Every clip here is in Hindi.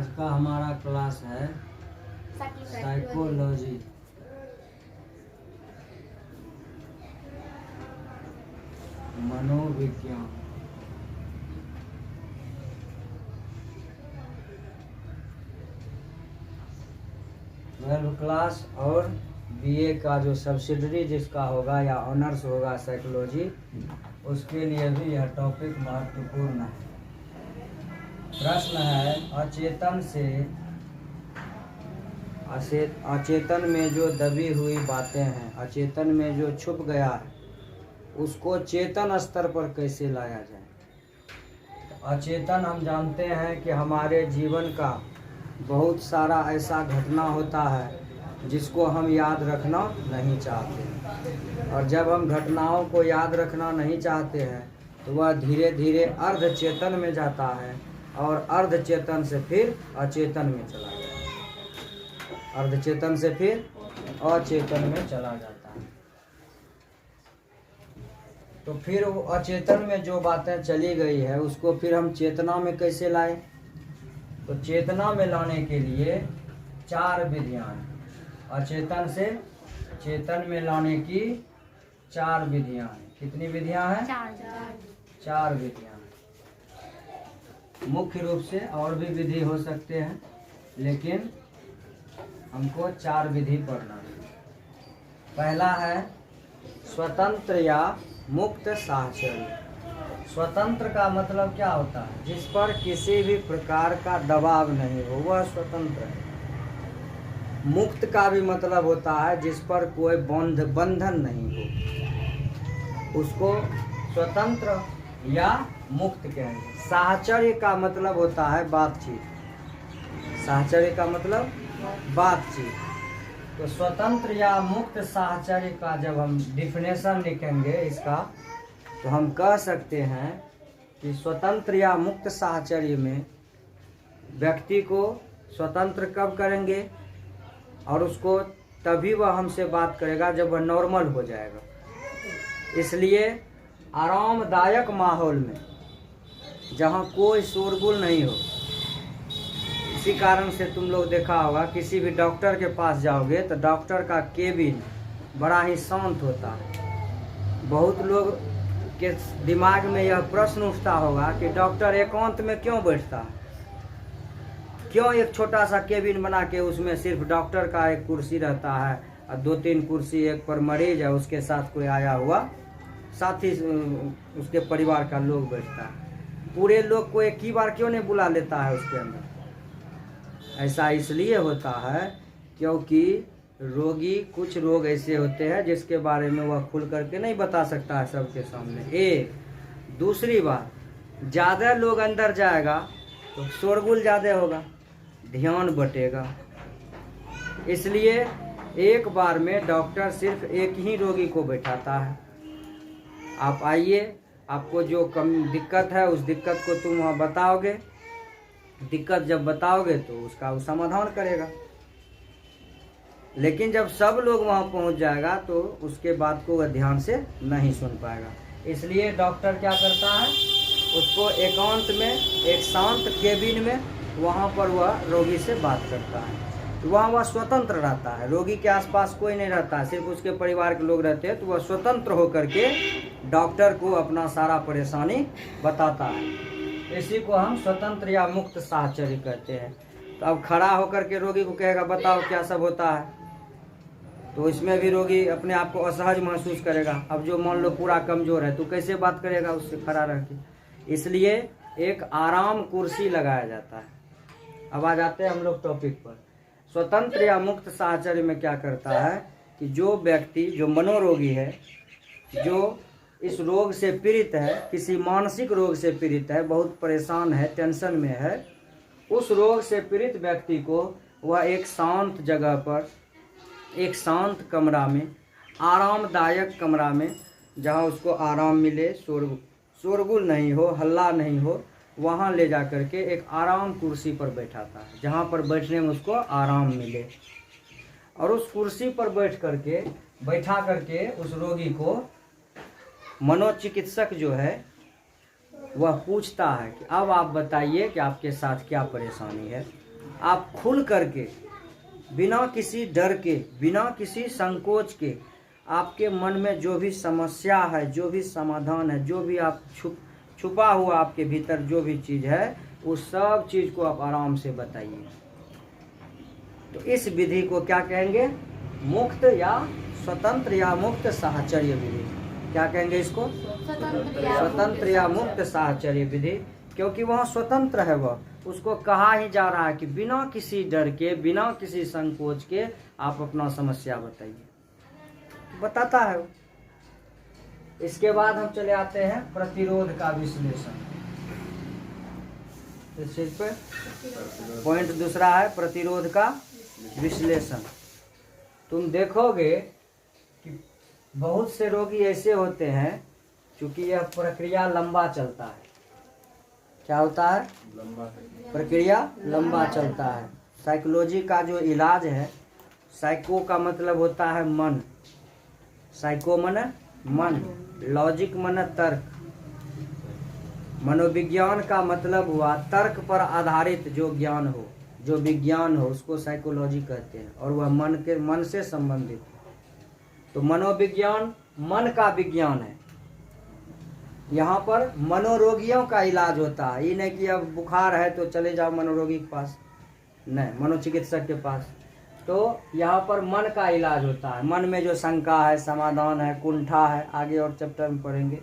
आज का हमारा क्लास है साइकोलॉजी। मनोविज्ञान। 12th क्लास और बीए का जो सब्सिडरी जिसका होगा या ऑनर्स होगा साइकोलॉजी, उसके लिए भी यह टॉपिक महत्वपूर्ण है। प्रश्न है, अचेतन में जो दबी हुई बातें हैं, अचेतन में जो छुप गया है, उसको चेतन स्तर पर कैसे लाया जाए। अचेतन हम जानते हैं कि हमारे जीवन का बहुत सारा ऐसा घटना होता है जिसको हम याद रखना नहीं चाहते, और जब हम घटनाओं को याद रखना नहीं चाहते हैं तो वह धीरे धीरे अर्धचेतन में जाता है और अर्धचेतन से फिर अचेतन में चला जाता है, अर्धचेतन से फिर अचेतन में चला जाता है। तो फिर वो अचेतन में जो बातें चली गई है उसको फिर हम चेतना में कैसे लाएं। तो चेतना में लाने के लिए 4 विधियां हैं। अचेतन से चेतन में लाने की 4 विधियां हैं। कितनी विधियां हैं? 4 विधियां हैं। मुख्य रूप से और भी विधि हो सकते हैं, लेकिन हमको 4 विधि पढ़ना है। पहला है स्वतंत्र या मुक्त साहचर्य। स्वतंत्र का मतलब क्या होता है? जिस पर किसी भी प्रकार का दबाव नहीं हो, वह स्वतंत्र है। मुक्त का भी मतलब होता है जिस पर कोई बंधन नहीं हो, उसको स्वतंत्र या मुक्त कहेंगे। साहचर्य का मतलब होता है बातचीत। साहचर्य का मतलब बातचीत। तो स्वतंत्र या मुक्त साहचर्य का जब हम डिफिनेशन लिखेंगे इसका, तो हम कह सकते हैं कि स्वतंत्र या मुक्त साहचर्य में व्यक्ति को स्वतंत्र कब करेंगे, और उसको तभी वह हमसे बात करेगा जब वह नॉर्मल हो जाएगा। इसलिए आरामदायक माहौल में जहाँ कोई शोरगुल नहीं हो, इसी कारण से तुम लोग देखा होगा किसी भी डॉक्टर के पास जाओगे तो डॉक्टर का केबिन बड़ा ही शांत होता है। बहुत लोग के दिमाग में यह प्रश्न उठता होगा कि डॉक्टर एकांत में क्यों बैठता है, क्यों एक छोटा सा केबिन बना के उसमें सिर्फ डॉक्टर का एक कुर्सी रहता है और 2-3 कुर्सी, एक पर मरीज है, उसके साथ कोई आया हुआ साथी, उसके परिवार का लोग बैठता है। पूरे लोग को एक ही बार क्यों नहीं बुला लेता है उसके अंदर? ऐसा इसलिए होता है क्योंकि रोगी, कुछ रोग ऐसे होते हैं जिसके बारे में वह खुल करके नहीं बता सकता है सबके सामने। एक दूसरी बात, ज़्यादा लोग अंदर जाएगा तो शोरगुल ज़्यादा होगा, ध्यान बटेगा। इसलिए एक बार में डॉक्टर सिर्फ एक ही रोगी को बैठाता है। आप आइए, आपको जो कम दिक्कत है उस दिक्कत को तुम वहाँ बताओगे, दिक्कत जब बताओगे तो उसका वो समाधान करेगा। लेकिन जब सब लोग वहाँ पहुँच जाएगा तो उसके बात को वह ध्यान से नहीं सुन पाएगा। इसलिए डॉक्टर क्या करता है, उसको एकांत में एक शांत केबिन में वहाँ पर वह रोगी से बात करता है। तो वहाँ वह स्वतंत्र रहता है, रोगी के आसपास कोई नहीं रहता है, सिर्फ उसके परिवार के लोग रहते हैं। तो वह स्वतंत्र होकर के डॉक्टर को अपना सारा परेशानी बताता है। इसी को हम स्वतंत्र या मुक्त साहचर्य कहते हैं। तो अब खड़ा होकर के रोगी को कहेगा बताओ क्या सब होता है, तो इसमें भी रोगी अपने आप को असहज महसूस करेगा। अब जो मान लो पूरा कमज़ोर है तो कैसे बात करेगा उससे खड़ा रह के? इसलिए एक आराम कुर्सी लगाया जाता है। अब आ जाते हैं हम लोग टॉपिक पर। स्वतंत्र या मुक्त साहचर्य में क्या करता है कि जो व्यक्ति, जो मनोरोगी है, जो इस रोग से पीड़ित है, किसी मानसिक रोग से पीड़ित है, बहुत परेशान है, टेंशन में है, उस रोग से पीड़ित व्यक्ति को वह एक शांत जगह पर, एक शांत कमरा में, आरामदायक कमरा में, जहाँ उसको आराम मिले, शोरगुल नहीं हो, हल्ला नहीं हो, वहाँ ले जा करके एक आराम कुर्सी पर बैठाता है, जहाँ पर बैठने में उसको आराम मिले। और उस कुर्सी पर बैठा करके उस रोगी को मनोचिकित्सक जो है वह पूछता है कि अब आप बताइए कि आपके साथ क्या परेशानी है। आप खुल करके, बिना किसी डर के, बिना किसी संकोच के, आपके मन में जो भी समस्या है, जो भी समाधान है, जो भी आप छुपा हुआ आपके भीतर जो भी चीज़ है, उस सब चीज़ को आप आराम से बताइए। तो इस विधि को क्या कहेंगे? मुक्त या स्वतंत्र या मुक्त साहचर्य विधि। क्या कहेंगे इसको? स्वतंत्र या मुक्त साहचर्य विधि। क्योंकि वह स्वतंत्र है, वह उसको कहा ही जा रहा है कि बिना किसी डर के, बिना किसी संकोच के आप अपना समस्या बताइए, बताता है वो। इसके बाद हम चले आते हैं प्रतिरोध का विश्लेषण। इस चीज पे पॉइंट दूसरा है प्रतिरोध का विश्लेषण। तुम देखोगे कि बहुत से रोगी ऐसे होते हैं, क्योंकि यह प्रक्रिया लंबा चलता है। क्या होता है? प्रक्रिया लंबा चलता है। साइकोलॉजी का जो इलाज है, साइको का मतलब होता है मन, साइको मन मन, लॉजिक मन तर्क, मनोविज्ञान का मतलब हुआ तर्क पर आधारित जो ज्ञान हो, जो विज्ञान हो, उसको साइकोलॉजी कहते हैं, और वह मन से संबंधित। तो मनोविज्ञान मन का विज्ञान है। यहाँ पर मनोरोगियों का इलाज होता है। ये नहीं कि अब बुखार है तो चले जाओ मनोरोगी के पास, नहीं, मनोचिकित्सक के पास। तो यहाँ पर मन का इलाज होता है। मन में जो शंका है, समाधान है, कुंठा है, आगे और चैप्टर में पढ़ेंगे।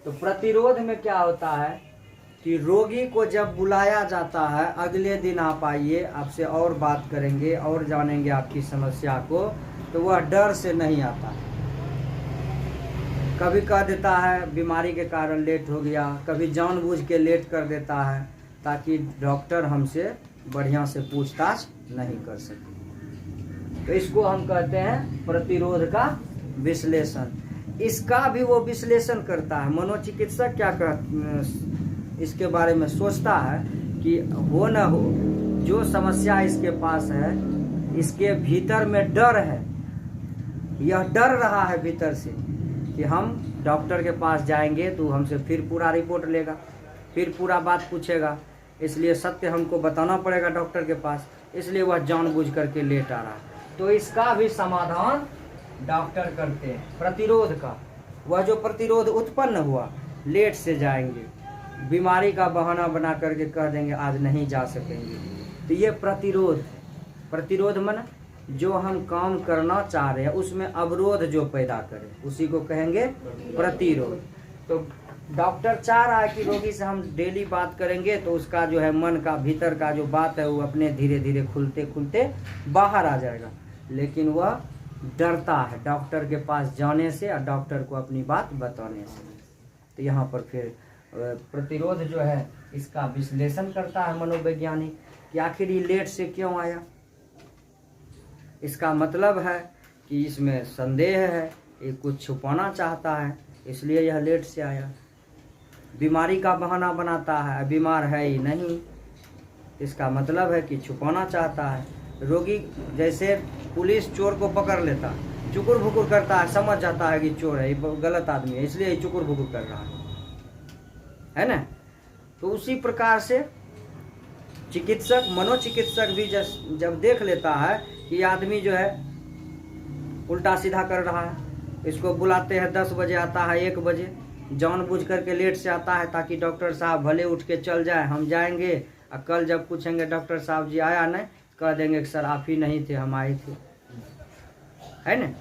तो प्रतिरोध में क्या होता है कि रोगी को जब बुलाया जाता है, अगले दिन आप आइए, आपसे और बात करेंगे और जानेंगे आपकी समस्या को, तो वह डर से नहीं आता है। कभी कह देता है बीमारी के कारण लेट हो गया, कभी जानबूझ के लेट कर देता है ताकि डॉक्टर हमसे बढ़िया से पूछताछ नहीं कर सके। तो इसको हम कहते हैं प्रतिरोध का विश्लेषण। इसका भी वो विश्लेषण करता है। मनोचिकित्सक क्या इसके बारे में सोचता है कि हो न हो, जो समस्या इसके पास है, इसके भीतर में डर है, यह डर रहा है भीतर से कि हम डॉक्टर के पास जाएंगे तो हमसे फिर पूरा रिपोर्ट लेगा, फिर पूरा बात पूछेगा, इसलिए सत्य हमको बताना पड़ेगा डॉक्टर के पास, इसलिए वह जानबूझ करके लेट आ रहा है। तो इसका भी समाधान डॉक्टर करते हैं, प्रतिरोध का। वह जो प्रतिरोध उत्पन्न हुआ, लेट से जाएंगे, बीमारी का बहाना बना करके कह देंगे आज नहीं जा सकेंगे, तो ये प्रतिरोध। प्रतिरोध मन जो हम काम करना चाह रहे हैं उसमें अवरोध जो पैदा करे, उसी को कहेंगे प्रतिरोध। तो डॉक्टर चाह रहा है कि रोगी से हम डेली बात करेंगे तो उसका जो है मन का भीतर का जो बात है वो अपने धीरे धीरे खुलते खुलते बाहर आ जाएगा, लेकिन वह डरता है डॉक्टर के पास जाने से और डॉक्टर को अपनी बात बताने से। तो यहाँ पर फिर प्रतिरोध जो है इसका विश्लेषण करता है मनोवैज्ञानिक कि आखिर ये लेट से क्यों आया। इसका मतलब है कि इसमें संदेह है, ये कुछ छुपाना चाहता है, इसलिए यह लेट से आया। बीमारी का बहाना बनाता है, बीमार है ही नहीं, इसका मतलब है कि छुपाना चाहता है। रोगी जैसे पुलिस चोर को पकड़ लेता, चुकुर भुकुर करता है, समझ जाता है कि चोर है, ये गलत आदमी है, इसलिए चुकुर भुकुर कर रहा है ना। तो उसी प्रकार से चिकित्सक, मनोचिकित्सक भी जब देख लेता है कि आदमी जो है उल्टा सीधा कर रहा है, इसको बुलाते हैं 10 बजे आता है 1 बजे, जानबूझ करके लेट से आता है ताकि डॉक्टर साहब भले उठ के चल जाए, हम जाएंगे और कल जब पूछेंगे डॉक्टर साहब जी आया नहीं, कह देंगे कि सर आप ही नहीं थे, हम आए थे, है ना।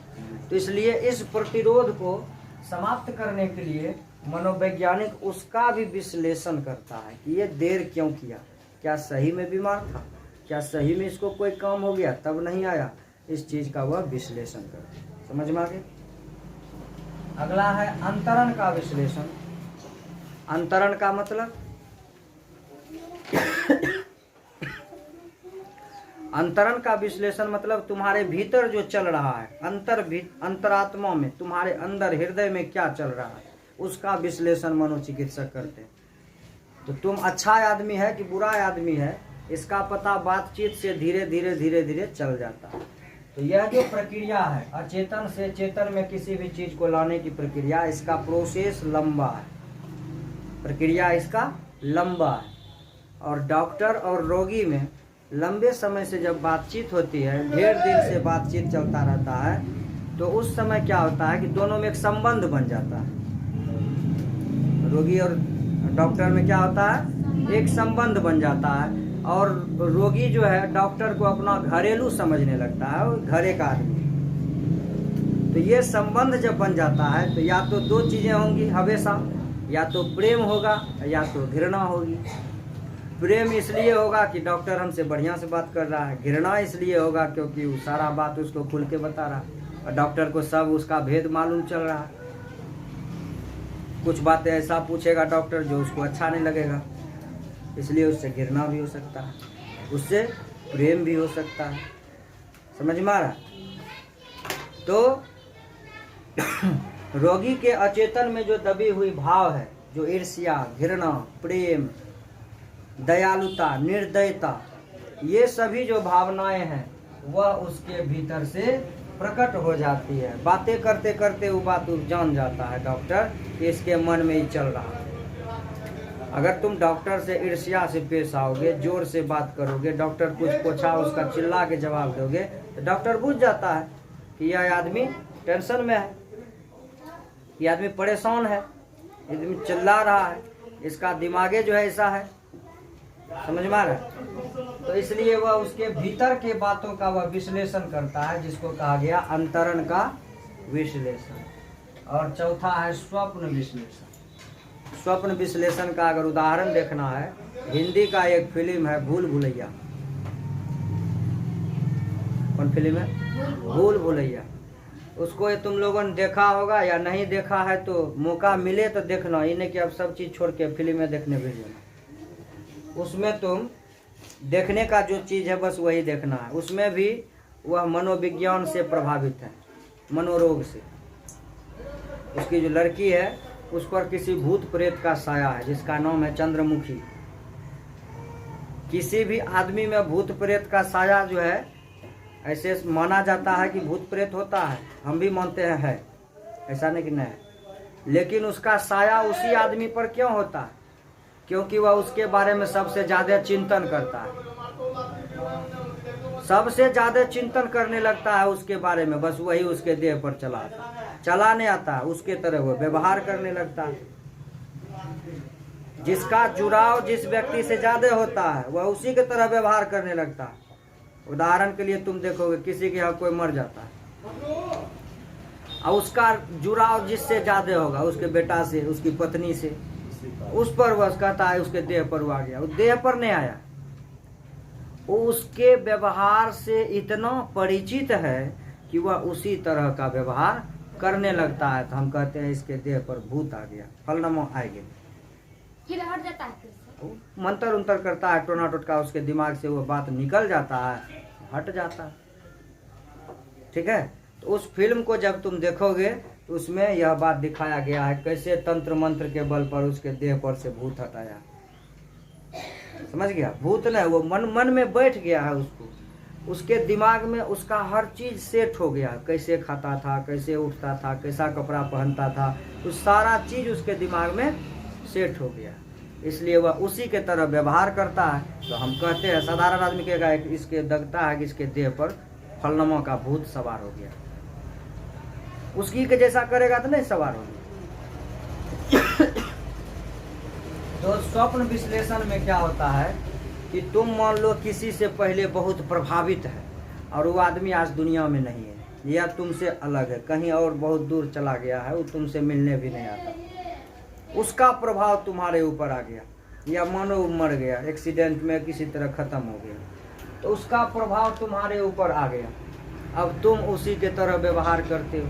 तो इसलिए इस प्रतिरोध को समाप्त करने के लिए मनोवैज्ञानिक उसका भी विश्लेषण करता है कि ये देर क्यों किया, क्या सही में बीमार था, क्या सही में इसको कोई काम हो गया तब नहीं आया, इस चीज का वह विश्लेषण करता है। समझ में आ गया। अगला है अंतरण का विश्लेषण। अंतरण का मतलब अंतरण का विश्लेषण मतलब तुम्हारे भीतर जो चल रहा है, अंतरात्मा में, तुम्हारे अंदर हृदय में क्या चल रहा है, उसका विश्लेषण मनोचिकित्सक करते हैं। तो तुम अच्छा आदमी है कि बुरा आदमी है, इसका पता बातचीत से धीरे धीरे धीरे धीरे चल जाता है। तो यह जो प्रक्रिया है अचेतन से चेतन में किसी भी चीज को लाने की प्रक्रिया, इसका प्रोसेस लंबा है, प्रक्रिया इसका लंबा है। और डॉक्टर और रोगी में लंबे समय से जब बातचीत होती है, ढेर दिन से बातचीत चलता रहता है, तो उस समय क्या होता है कि दोनों में एक संबंध बन जाता है। रोगी और डॉक्टर में क्या होता है, एक संबंध बन जाता है, और रोगी जो है डॉक्टर को अपना घरेलू समझने लगता है, और घरे का आदमी। तो ये संबंध जब बन जाता है तो या तो दो चीजें होंगी हमेशा, या तो प्रेम होगा या तो घृणा होगी। प्रेम इसलिए होगा कि डॉक्टर हमसे बढ़िया से बात कर रहा है, घृणा इसलिए होगा क्योंकि वो सारा बात उसको खुल के बता रहा है और डॉक्टर को सब उसका भेद मालूम चल रहा है। कुछ बातें ऐसा पूछेगा डॉक्टर जो उसको अच्छा नहीं लगेगा, इसलिए उससे घृणा भी हो सकता है, उससे प्रेम भी हो सकता है। समझ में आ रहा? तो रोगी के अचेतन में जो दबी हुई भाव है, जो ईर्ष्या, घृणा, प्रेम, दयालुता, निर्दयता, ये सभी जो भावनाएं हैं वह उसके भीतर से प्रकट हो जाती है। बातें करते करते वो बात जान जाता है डॉक्टर कि इसके मन में ही चल रहा है। अगर तुम डॉक्टर से ईर्ष्या से पेश आओगे, जोर से बात करोगे, डॉक्टर कुछ पूछा उसका चिल्ला के जवाब दोगे, तो डॉक्टर बुझ जाता है कि यह आदमी टेंशन में है, ये आदमी परेशान है, ये आदमी चिल्ला रहा है, इसका दिमागे जो है ऐसा है। समझ में आ रहा है? तो इसलिए वह उसके भीतर के बातों का वह विश्लेषण करता है, जिसको कहा गया अंतरण का विश्लेषण। और चौथा है स्वप्न विश्लेषण। स्वप्न विश्लेषण का अगर उदाहरण देखना है, हिंदी का एक फिल्म है भूल भुलैया। कौन फिल्म है? भूल भुलैया। उसको ये तुम लोगों ने देखा होगा या नहीं देखा है तो मौका मिले तो देखना, इन्हें कि अब सब चीज छोड़ के फिल्में देखने भेजना। उसमें तुम देखने का जो चीज है बस वही देखना है। उसमें भी वह मनोविज्ञान से प्रभावित है, मनोरोग से। उसकी जो लड़की है उस पर किसी भूत प्रेत का साया है जिसका नाम है चंद्रमुखी। किसी भी आदमी में भूत प्रेत का साया जो है, ऐसे माना जाता है कि भूत प्रेत होता है, हम भी मानते हैं है, ऐसा नहीं कि नहीं है। लेकिन उसका साया उसी आदमी पर क्यों होता है? क्योंकि वह उसके बारे में सबसे ज्यादा चिंतन करता है, सबसे ज्यादा चिंतन करने लगता है उसके बारे में, बस वही उसके देह पर चला नहीं आता है, उसके तरह वो व्यवहार करने लगता है। जिसका जुड़ाव जिस व्यक्ति से ज्यादा होता है वह उसी के तरह व्यवहार करने लगता है। उदाहरण के लिए तुम देखोगे किसी के यहाँ कोई मर जाता है और उसका जुड़ाव जिससे ज्यादा होगा, उसके बेटा से, उसकी पत्नी से, उस पर वह कहता है उसके देह पर वो आ गया। वो देह पर नहीं आया, वो उसके व्यवहार से इतना परिचित है कि वह उसी तरह का व्यवहार करने लगता है। तो हम कहते हैं इसके देह पर भूत आ गया, फलनमा आ गया। फिर हट जाता है, मंत्र उंतर करता है, टोना टोटका उसके दिमाग से वो बात निकल जाता है, हट जाता है। ठीक है? तो उस फिल्म को जब तुम देखोगे तो उसमें यह बात दिखाया गया है कैसे तंत्र मंत्र के बल पर उसके देह पर से भूत हटाया। समझ गया? भूत नहीं, वो मन में बैठ गया है, उसको, उसके दिमाग में उसका हर चीज सेट हो गया। कैसे खाता था, कैसे उठता था, कैसा कपड़ा पहनता था, तो सारा चीज उसके दिमाग में सेट हो गया, इसलिए वह उसी के तरह व्यवहार करता है। तो हम कहते हैं साधारण आदमी कहेगा इसके दगता है कि इसके देह पर फलनमा का भूत सवार हो गया, उसकी के जैसा करेगा तो नहीं सवार होगा। तो स्वप्न विश्लेषण में क्या होता है कि तुम मान लो किसी से पहले बहुत प्रभावित है और वो आदमी आज दुनिया में नहीं है, या तुमसे अलग है, कहीं और बहुत दूर चला गया है, वो तुमसे मिलने भी नहीं आता, उसका प्रभाव तुम्हारे ऊपर आ गया, या मानो मर गया एक्सीडेंट में, किसी तरह खत्म हो गया, तो उसका प्रभाव तुम्हारे ऊपर आ गया। अब तुम उसी के तरह व्यवहार करते हो,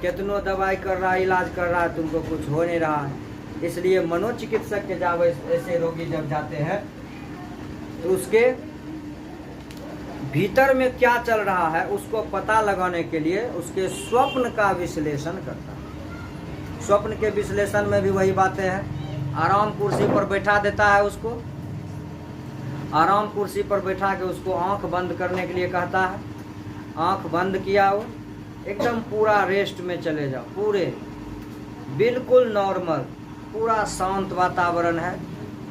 कितनों दवाई कर रहा है, इलाज कर रहा है, तुमको कुछ हो नहीं रहा है। इसलिए मनोचिकित्सक के जब ऐसे रोगी जब जाते हैं तो उसके भीतर में क्या चल रहा है उसको पता लगाने के लिए उसके स्वप्न का विश्लेषण करता है। स्वप्न के विश्लेषण में भी वही बातें हैं। आराम कुर्सी पर बैठा देता है उसको, आराम कुर्सी पर बैठा के उसको आंख बंद करने के लिए कहता है। आंख बंद किया, वो एकदम पूरा रेस्ट में चले जाओ, पूरे बिल्कुल नॉर्मल, पूरा शांत वातावरण है,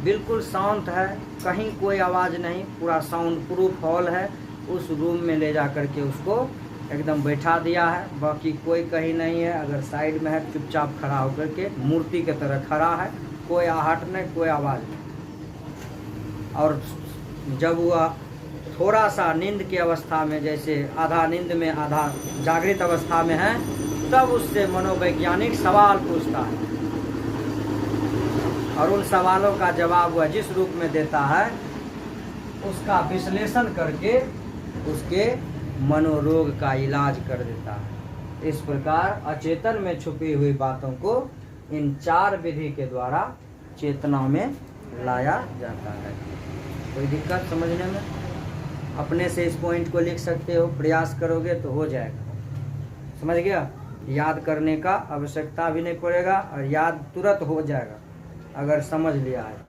बिल्कुल शांत है, कहीं कोई आवाज़ नहीं, पूरा साउंड प्रूफ हॉल है। उस रूम में ले जा कर के उसको एकदम बैठा दिया है। बाकी कोई कहीं नहीं है, अगर साइड में है चुपचाप खड़ा होकर के मूर्ति की तरह खड़ा है, कोई आहट नहीं, कोई आवाज़ नहीं। और जब वह थोड़ा सा नींद की अवस्था में, जैसे आधा नींद में आधा जागृत अवस्था में है, तब उससे मनोवैज्ञानिक सवाल पूछता है और उन सवालों का जवाब वह जिस रूप में देता है उसका विश्लेषण करके उसके मनोरोग का इलाज कर देता है। इस प्रकार अचेतन में छुपी हुई बातों को इन 4 विधि के द्वारा चेतना में लाया जाता है। कोई दिक्कत समझने में? अपने से इस पॉइंट को लिख सकते हो, प्रयास करोगे तो हो जाएगा। समझ गया? याद करने का आवश्यकता भी नहीं पड़ेगा और याद तुरंत हो जाएगा अगर समझ लिया है।